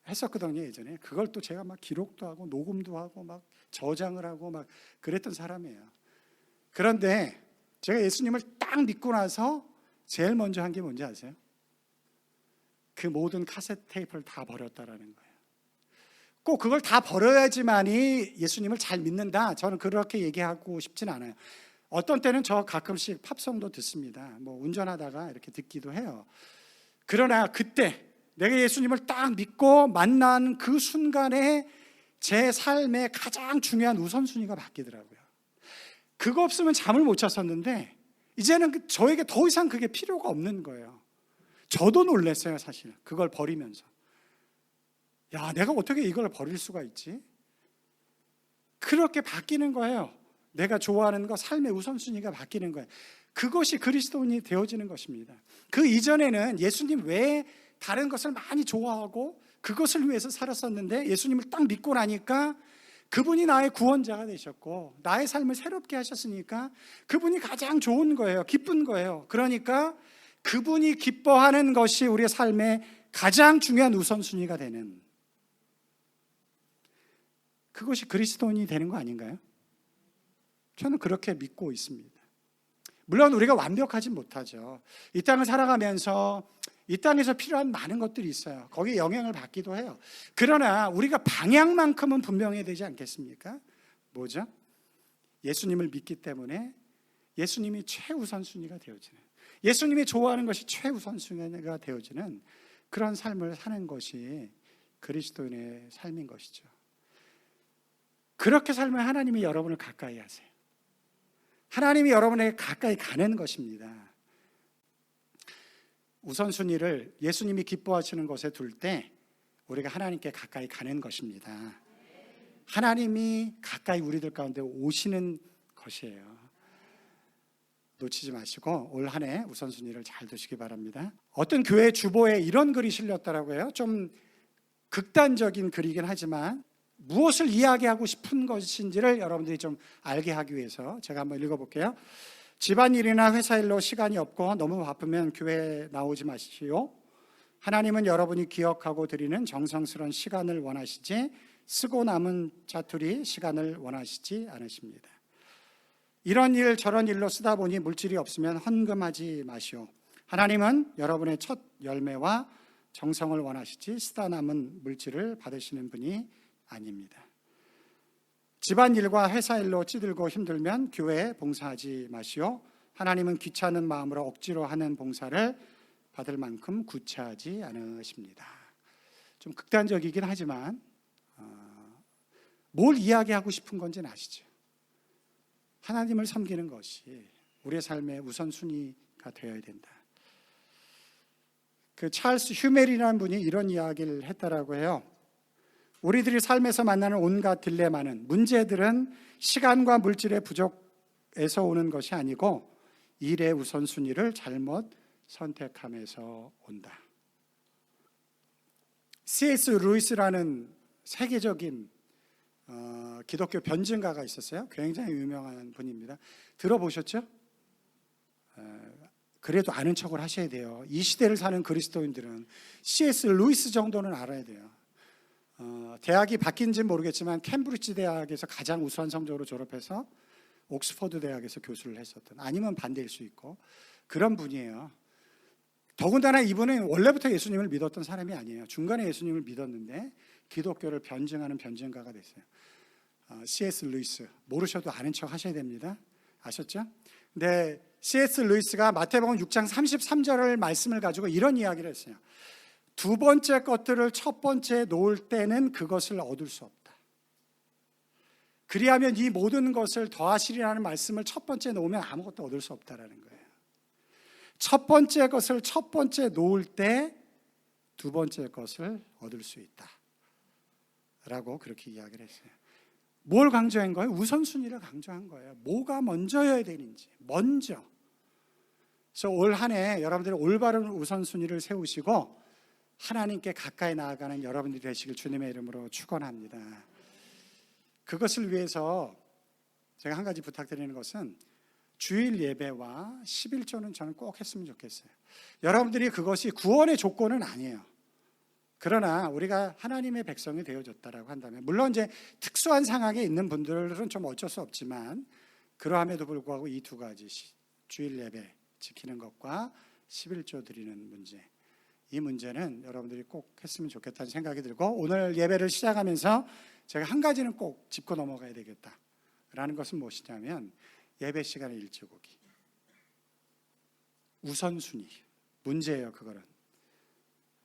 했었거든요, 예전에. 그걸 또 제가 막 기록도 하고 녹음도 하고 막 저장을 하고 막 그랬던 사람이에요. 그런데 제가 예수님을 딱 믿고 나서 제일 먼저 한 게 뭔지 아세요? 그 모든 카세트 테이프를 다 버렸다라는 거예요. 꼭 그걸 다 버려야지만이 예수님을 잘 믿는다, 저는 그렇게 얘기하고 싶진 않아요. 어떤 때는 저 가끔씩 팝송도 듣습니다. 뭐 운전하다가 이렇게 듣기도 해요. 그러나 그때 내가 예수님을 딱 믿고 만난 그 순간에 제 삶의 가장 중요한 우선순위가 바뀌더라고요. 그거 없으면 잠을 못 잤었는데 이제는 저에게 더 이상 그게 필요가 없는 거예요. 저도 놀랐어요, 사실. 그걸 버리면서. 야, 내가 어떻게 이걸 버릴 수가 있지? 그렇게 바뀌는 거예요. 내가 좋아하는 거, 삶의 우선순위가 바뀌는 거예요. 그것이 그리스도인이 되어지는 것입니다. 그 이전에는 예수님 외에 다른 것을 많이 좋아하고 그것을 위해서 살았었는데, 예수님을 딱 믿고 나니까 그분이 나의 구원자가 되셨고 나의 삶을 새롭게 하셨으니까 그분이 가장 좋은 거예요. 기쁜 거예요. 그러니까 그분이 기뻐하는 것이 우리의 삶의 가장 중요한 우선순위가 되는, 그것이 그리스도인이 되는 거 아닌가요? 저는 그렇게 믿고 있습니다. 물론 우리가 완벽하진 못하죠. 이 땅을 살아가면서 이 땅에서 필요한 많은 것들이 있어요. 거기에 영향을 받기도 해요. 그러나 우리가 방향만큼은 분명해야 되지 않겠습니까? 뭐죠? 예수님을 믿기 때문에 예수님이 최우선순위가 되어지는, 예수님이 좋아하는 것이 최우선순위가 되어지는 그런 삶을 사는 것이 그리스도인의 삶인 것이죠. 그렇게 살면 하나님이 여러분을 가까이 하세요. 하나님이 여러분에게 가까이 가는 것입니다. 우선순위를 예수님이 기뻐하시는 것에 둘 때 우리가 하나님께 가까이 가는 것입니다. 하나님이 가까이 우리들 가운데 오시는 것이에요. 놓치지 마시고 올 한 해 우선순위를 잘 두시기 바랍니다. 어떤 교회 주보에 이런 글이 실렸더라고요. 좀 극단적인 글이긴 하지만 무엇을 이야기하고 싶은 것인지를 여러분들이 좀 알게 하기 위해서 제가 한번 읽어볼게요. 집안일이나 회사일로 시간이 없고 너무 바쁘면 교회에 나오지 마시오. 하나님은 여러분이 기억하고 드리는 정성스러운 시간을 원하시지 쓰고 남은 자투리 시간을 원하시지 않으십니다. 이런 일 저런 일로 쓰다 보니 물질이 없으면 헌금하지 마시오. 하나님은 여러분의 첫 열매와 정성을 원하시지 쓰다 남은 물질을 받으시는 분이 아닙니다. 집안일과 회사일로 찌들고 힘들면 교회에 봉사하지 마시오. 하나님은 귀찮은 마음으로 억지로 하는 봉사를 받을 만큼 구차하지 않으십니다. 좀 극단적이긴 하지만 뭘 이야기하고 싶은 건지는 아시죠? 하나님을 섬기는 것이 우리의 삶의 우선순위가 되어야 된다. 그 찰스 휴멜이라는 분이 이런 이야기를 했다라고 해요. 우리들이 삶에서 만나는 온갖 딜레마는, 문제들은 시간과 물질의 부족에서 오는 것이 아니고 일의 우선순위를 잘못 선택함에서 온다. C.S. 루이스라는 세계적인 기독교 변증가가 있었어요. 굉장히 유명한 분입니다. 들어보셨죠? 그래도 아는 척을 하셔야 돼요. 이 시대를 사는 그리스도인들은 C.S. 루이스 정도는 알아야 돼요. 대학이 바뀐지는 모르겠지만 캠브리지 대학에서 가장 우수한 성적으로 졸업해서 옥스퍼드 대학에서 교수를 했었던, 아니면 반대일 수 있고 그런 분이에요. 더군다나 이분은 원래부터 예수님을 믿었던 사람이 아니에요. 중간에 예수님을 믿었는데 기독교를 변증하는 변증가가 됐어요. C.S. 루이스, 모르셔도 아는 척 하셔야 됩니다. 아셨죠? 근데 C.S. 루이스가 마태복음 6장 33절을 말씀을 가지고 이런 이야기를 했어요. 두 번째 것들을 첫 번째에 놓을 때는 그것을 얻을 수 없다. 그리하면 이 모든 것을 더하시리라는 말씀을 첫 번째에 놓으면 아무것도 얻을 수 없다라는 거예요. 첫 번째 것을 첫 번째에 놓을 때 두 번째 것을 얻을 수 있다 라고 그렇게 이야기를 했어요. 뭘 강조한 거예요? 우선순위를 강조한 거예요. 뭐가 먼저여야 되는지, 먼저. 그래서 올 한 해 여러분들이 올바른 우선순위를 세우시고 하나님께 가까이 나아가는 여러분들이 되시길 주님의 이름으로 축원합니다. 그것을 위해서 제가 한 가지 부탁드리는 것은 주일 예배와 11조는 저는 꼭 했으면 좋겠어요. 여러분들이 그것이 구원의 조건은 아니에요. 그러나 우리가 하나님의 백성이 되어졌다라고 한다면, 물론 이제 특수한 상황에 있는 분들은 좀 어쩔 수 없지만, 그러함에도 불구하고 이 두 가지, 주일 예배 지키는 것과 11조 드리는 문제, 이 문제는 여러분들이 꼭 했으면 좋겠다는 생각이 들고, 오늘 예배를 시작하면서 제가 한 가지는 꼭 짚고 넘어가야 되겠다라는 것은 무엇이냐면, 예배 시간에 일찍 오기. 우선순위 문제예요. 그거는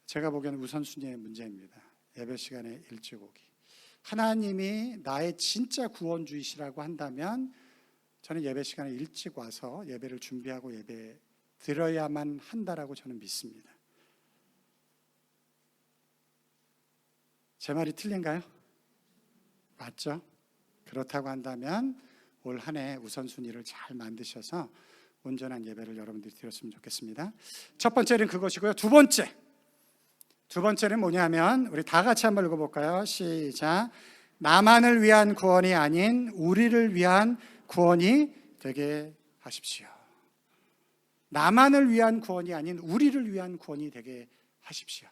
제가 보기에는 우선순위의 문제입니다. 예배 시간에 일찍 오기. 하나님이 나의 진짜 구원주이시라고 한다면 저는 예배 시간에 일찍 와서 예배를 준비하고 예배 드려야만 한다라고 저는 믿습니다. 제 말이 틀린가요? 맞죠? 그렇다고 한다면 올 한 해 우선순위를 잘 만드셔서 온전한 예배를 여러분들이 드렸으면 좋겠습니다. 첫 번째는 그것이고요. 두 번째는 뭐냐면 우리 다 같이 한번 읽어볼까요? 시작. 나만을 위한 구원이 아닌 우리를 위한 구원이 되게 하십시오. 나만을 위한 구원이 아닌 우리를 위한 구원이 되게 하십시오.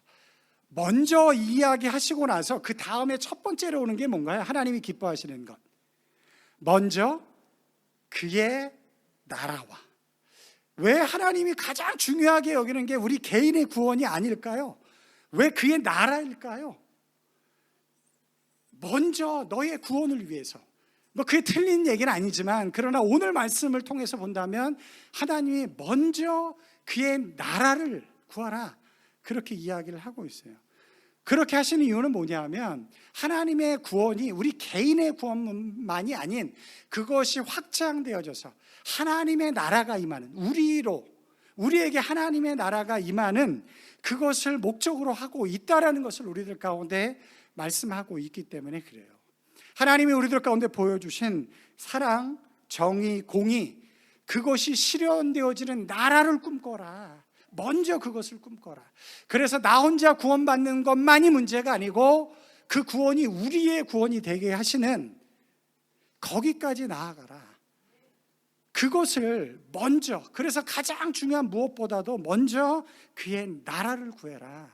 먼저 이야기하시고 나서 그 다음에 첫 번째로 오는 게 뭔가요? 하나님이 기뻐하시는 것. 먼저 그의 나라와. 왜 하나님이 가장 중요하게 여기는 게 우리 개인의 구원이 아닐까요? 왜 그의 나라일까요? 먼저 너의 구원을 위해서. 그게 틀린 얘기는 아니지만, 그러나 오늘 말씀을 통해서 본다면 하나님이 먼저 그의 나라를 구하라, 그렇게 이야기를 하고 있어요. 그렇게 하시는 이유는 뭐냐면 하나님의 구원이 우리 개인의 구원만이 아닌 그것이 확장되어져서 하나님의 나라가 임하는, 우리에게 하나님의 나라가 임하는 그것을 목적으로 하고 있다라는 것을 우리들 가운데 말씀하고 있기 때문에 그래요. 하나님이 우리들 가운데 보여주신 사랑, 정의, 공의, 그것이 실현되어지는 나라를 꿈꿔라. 먼저 그것을 꿈꿔라. 그래서 나 혼자 구원받는 것만이 문제가 아니고 그 구원이 우리의 구원이 되게 하시는 거기까지 나아가라. 그것을 먼저, 그래서 가장 중요한 무엇보다도 먼저 그의 나라를 구해라.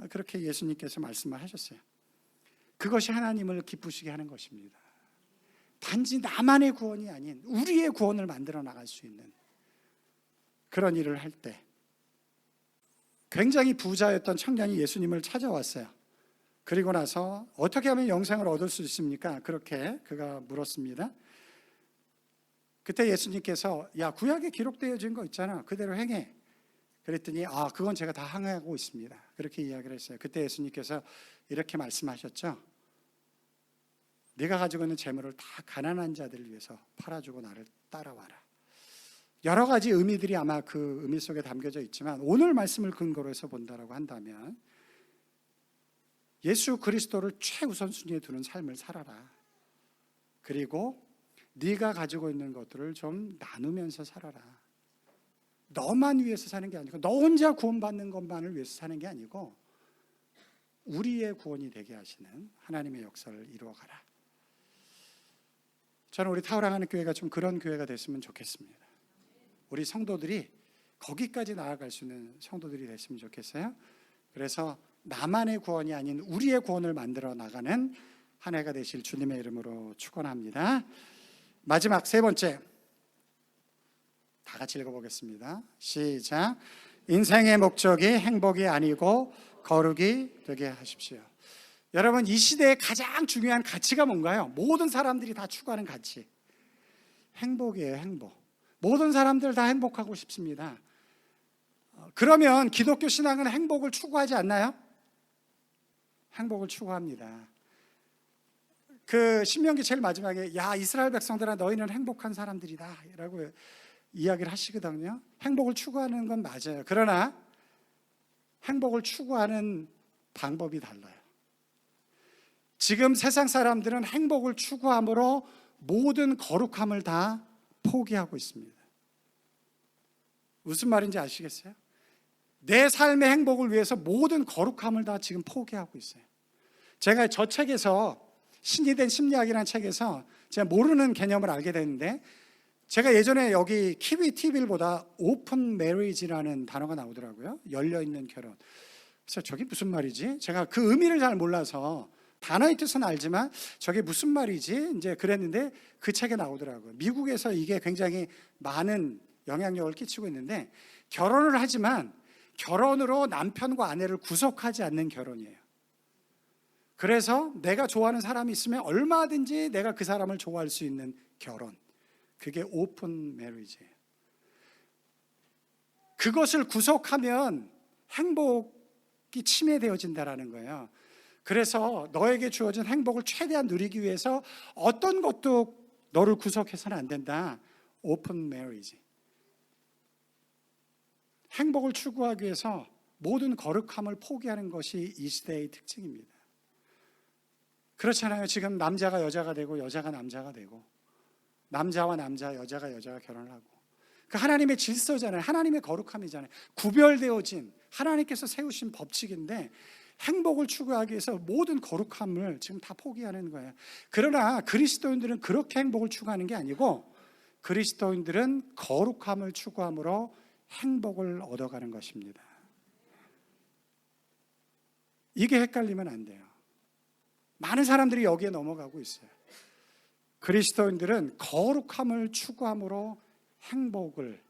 그렇게 예수님께서 말씀을 하셨어요. 그것이 하나님을 기쁘시게 하는 것입니다. 단지 나만의 구원이 아닌 우리의 구원을 만들어 나갈 수 있는 그런 일을 할 때, 굉장히 부자였던 청년이 예수님을 찾아왔어요. 그리고 나서 어떻게 하면 영생을 얻을 수 있습니까? 그렇게 그가 물었습니다. 그때 예수님께서 야, 구약에 기록되어진 거 있잖아, 그대로 행해. 그랬더니 그건 제가 다 행하고 있습니다, 그렇게 이야기를 했어요. 그때 예수님께서 이렇게 말씀하셨죠. 네가 가지고 있는 재물을 다 가난한 자들을 위해서 팔아주고 나를 따라와라. 여러 가지 의미들이 아마 그 의미 속에 담겨져 있지만 오늘 말씀을 근거로 해서 본다라고 한다면 예수 그리스도를 최우선순위에 두는 삶을 살아라. 그리고 네가 가지고 있는 것들을 좀 나누면서 살아라. 너만 위해서 사는 게 아니고, 너 혼자 구원받는 것만을 위해서 사는 게 아니고 우리의 구원이 되게 하시는 하나님의 역사를 이루어가라. 저는 우리 타오랑하는 교회가 좀 그런 교회가 됐으면 좋겠습니다. 우리 성도들이 거기까지 나아갈 수 있는 성도들이 됐으면 좋겠어요. 그래서 나만의 구원이 아닌 우리의 구원을 만들어 나가는 한 해가 되실 주님의 이름으로 축원합니다. 마지막 세 번째, 다 같이 읽어보겠습니다. 시작. 인생의 목적이 행복이 아니고 거룩이 되게 하십시오. 여러분, 이 시대의 가장 중요한 가치가 뭔가요? 모든 사람들이 다 추구하는 가치, 행복이에요. 행복. 모든 사람들 다 행복하고 싶습니다. 그러면 기독교 신앙은 행복을 추구하지 않나요? 행복을 추구합니다. 그 신명기 제일 마지막에 야, 이스라엘 백성들아, 너희는 행복한 사람들이다 라고 이야기를 하시거든요. 행복을 추구하는 건 맞아요. 그러나 행복을 추구하는 방법이 달라요. 지금 세상 사람들은 행복을 추구함으로 모든 거룩함을 다 포기하고 있습니다. 무슨 말인지 아시겠어요? 내 삶의 행복을 위해서 모든 거룩함을 다 지금 포기하고 있어요. 제가 저 책에서, 신이 된 심리학이라는 책에서 제가 모르는 개념을 알게 됐는데, 제가 예전에 여기 키위 TV를 보다 오픈 메리지라는 단어가 나오더라고요. 열려있는 결혼. 그래서 저게 무슨 말이지? 제가 그 의미를 잘 몰라서 단어의 뜻은 알지만 저게 무슨 말이지? 이제 그랬는데 그 책에 나오더라고요. 미국에서 이게 굉장히 많은 영향력을 끼치고 있는데, 결혼을 하지만 결혼으로 남편과 아내를 구속하지 않는 결혼이에요. 그래서 내가 좋아하는 사람이 있으면 얼마든지 내가 그 사람을 좋아할 수 있는 결혼, 그게 오픈 메리지예요. 그것을 구속하면 행복이 침해되어진다라는 거예요. 그래서 너에게 주어진 행복을 최대한 누리기 위해서 어떤 것도 너를 구속해서는 안 된다. 오픈 메리지. 행복을 추구하기 위해서 모든 거룩함을 포기하는 것이 이 시대의 특징입니다. 그렇잖아요. 지금 남자가 여자가 되고 여자가 남자가 되고 남자와 남자, 여자가 여자가 결혼을 하고, 그 하나님의 질서잖아요. 하나님의 거룩함이잖아요. 구별되어진 하나님께서 세우신 법칙인데 행복을 추구하기 위해서 모든 거룩함을 지금 다 포기하는 거예요. 그러나 그리스도인들은 그렇게 행복을 추구하는 게 아니고 그리스도인들은 거룩함을 추구함으로 행복을 얻어가는 것입니다. 이게 헷갈리면 안 돼요. 많은 사람들이 여기에 넘어가고 있어요. 그리스도인들은 거룩함을 추구함으로 행복을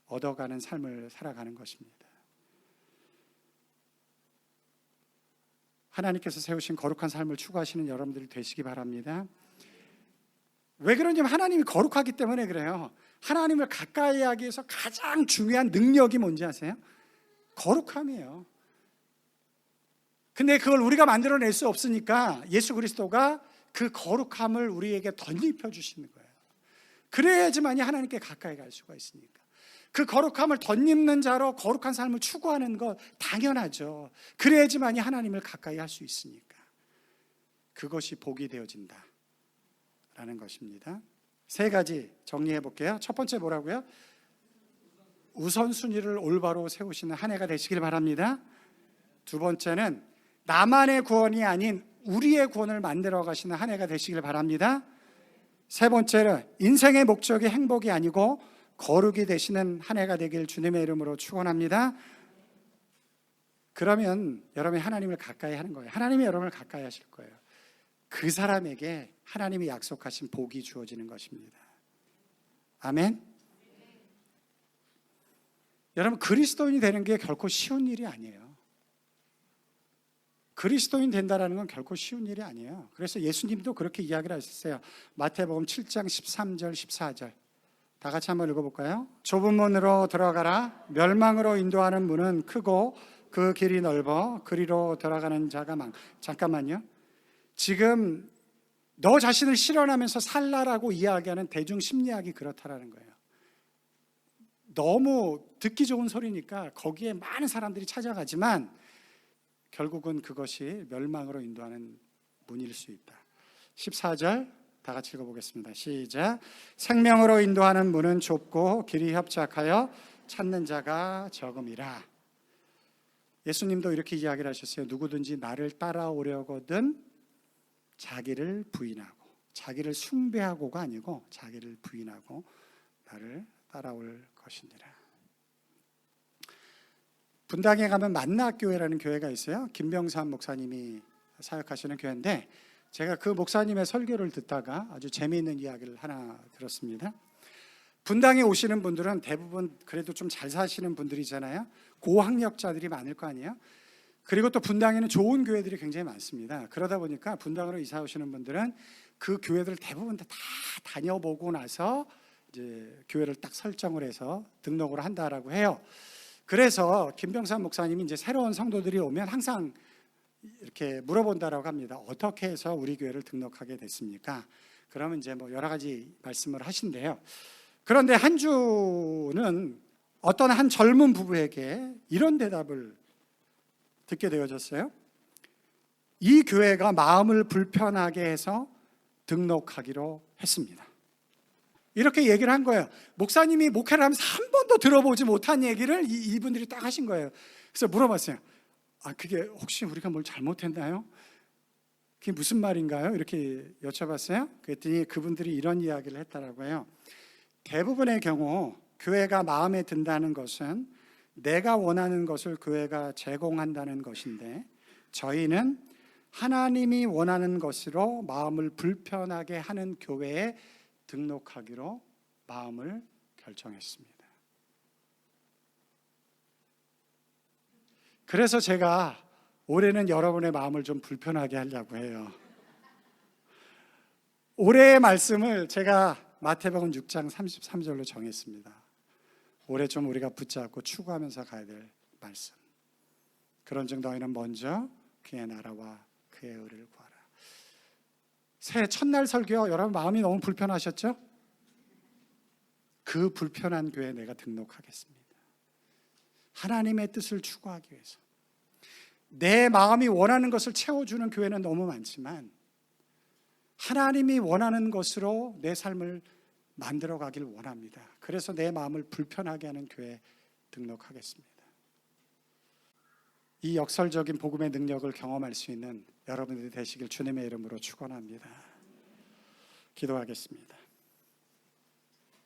얻어가는 삶을 살아가는 것입니다. 하나님께서 세우신 거룩한 삶을 추구하시는 여러분들이 되시기 바랍니다. 왜 그런지 하나님이 거룩하기 때문에 그래요. 하나님을 가까이 하기 위해서 가장 중요한 능력이 뭔지 아세요? 거룩함이에요. 근데 그걸 우리가 만들어낼 수 없으니까 예수 그리스도가 그 거룩함을 우리에게 덧입혀 주시는 거예요. 그래야지만이 하나님께 가까이 갈 수가 있으니까. 그 거룩함을 덧입는 자로 거룩한 삶을 추구하는 것 당연하죠. 그래야지만이 하나님을 가까이 할 수 있으니까. 그것이 복이 되어진다 라는 것입니다. 세 가지 정리해 볼게요. 첫 번째 뭐라고요? 우선순위를 올바로 세우시는 한 해가 되시길 바랍니다. 두 번째는 나만의 구원이 아닌 우리의 구원을 만들어 가시는 한 해가 되시길 바랍니다. 세 번째는 인생의 목적이 행복이 아니고 거룩이 되시는 한 해가 되길 주님의 이름으로 축원합니다. 그러면 여러분이 하나님을 가까이 하는 거예요. 하나님이 여러분을 가까이 하실 거예요. 그 사람에게 하나님이 약속하신 복이 주어지는 것입니다. 아멘. 여러분, 그리스도인이 되는 게 결코 쉬운 일이 아니에요. 그리스도인 된다는 건 결코 쉬운 일이 아니에요. 그래서 예수님도 그렇게 이야기를 하셨어요. 마태복음 7장 13절 14절 다 같이 한번 읽어볼까요? 좁은 문으로 들어가라. 멸망으로 인도하는 문은 크고 그 길이 넓어 그리로 들어가는 자가 많. 잠깐만요. 지금 너 자신을 실현하면서 살라라고 이야기하는 대중 심리학이 그렇다라는 거예요. 너무 듣기 좋은 소리니까 거기에 많은 사람들이 찾아가지만 결국은 그것이 멸망으로 인도하는 문일 수 있다. 14절 다 같이 읽어보겠습니다. 시작. 생명으로 인도하는 문은 좁고 길이 협착하여 찾는 자가 적음이라. 예수님도 이렇게 이야기를 하셨어요. 누구든지 나를 따라오려거든 자기를 부인하고, 자기를 숭배하고가 아니고 자기를 부인하고 나를 따라올 것이니라. 분당에 가면 만나교회라는 교회가 있어요. 김병삼 목사님이 사역하시는 교회인데 제가 그 목사님의 설교를 듣다가 아주 재미있는 이야기를 하나 들었습니다. 분당에 오시는 분들은 대부분 그래도 좀 잘 사시는 분들이잖아요. 고학력자들이 많을 거 아니에요. 그리고 또 분당에는 좋은 교회들이 굉장히 많습니다. 그러다 보니까 분당으로 이사 오시는 분들은 그 교회들 대부분 다 다녀보고 나서 이제 교회를 딱 설정을 해서 등록을 한다라고 해요. 그래서 김병삼 목사님이 이제 새로운 성도들이 오면 항상 이렇게 물어본다라고 합니다. 어떻게 해서 우리 교회를 등록하게 됐습니까? 그러면 이제 뭐 여러 가지 말씀을 하신대요. 그런데 한 주는 어떤 한 젊은 부부에게 이런 대답을 듣게 되어졌어요. 이 교회가 마음을 불편하게 해서 등록하기로 했습니다. 이렇게 얘기를 한 거예요. 목사님이 목회를 하면서 한 번도 들어보지 못한 얘기를 이분들이 딱 하신 거예요. 그래서 물어봤어요. 그게 혹시 우리가 뭘 잘못했나요? 그게 무슨 말인가요? 이렇게 여쭤봤어요. 그랬더니 그분들이 이런 이야기를 했다라고 해요. 대부분의 경우 교회가 마음에 든다는 것은 내가 원하는 것을 교회가 제공한다는 것인데 저희는 하나님이 원하는 것으로 마음을 불편하게 하는 교회에 등록하기로 마음을 결정했습니다. 그래서 제가 올해는 여러분의 마음을 좀 불편하게 하려고 해요. 올해의 말씀을 제가 마태복음 6장 33절로 정했습니다. 올해 좀 우리가 붙잡고 추구하면서 가야 될 말씀. 그런즉 너희는 먼저 그의 나라와 그의 의를 구하라. 새해 첫날 설교 여러분 마음이 너무 불편하셨죠? 그 불편한 교회에 내가 등록하겠습니다. 하나님의 뜻을 추구하기 위해서. 내 마음이 원하는 것을 채워주는 교회는 너무 많지만 하나님이 원하는 것으로 내 삶을 만들어 가길 원합니다. 그래서 내 마음을 불편하게 하는 교회에 등록하겠습니다. 이 역설적인 복음의 능력을 경험할 수 있는 여러분들이 되시길 주님의 이름으로 축원합니다. 기도하겠습니다.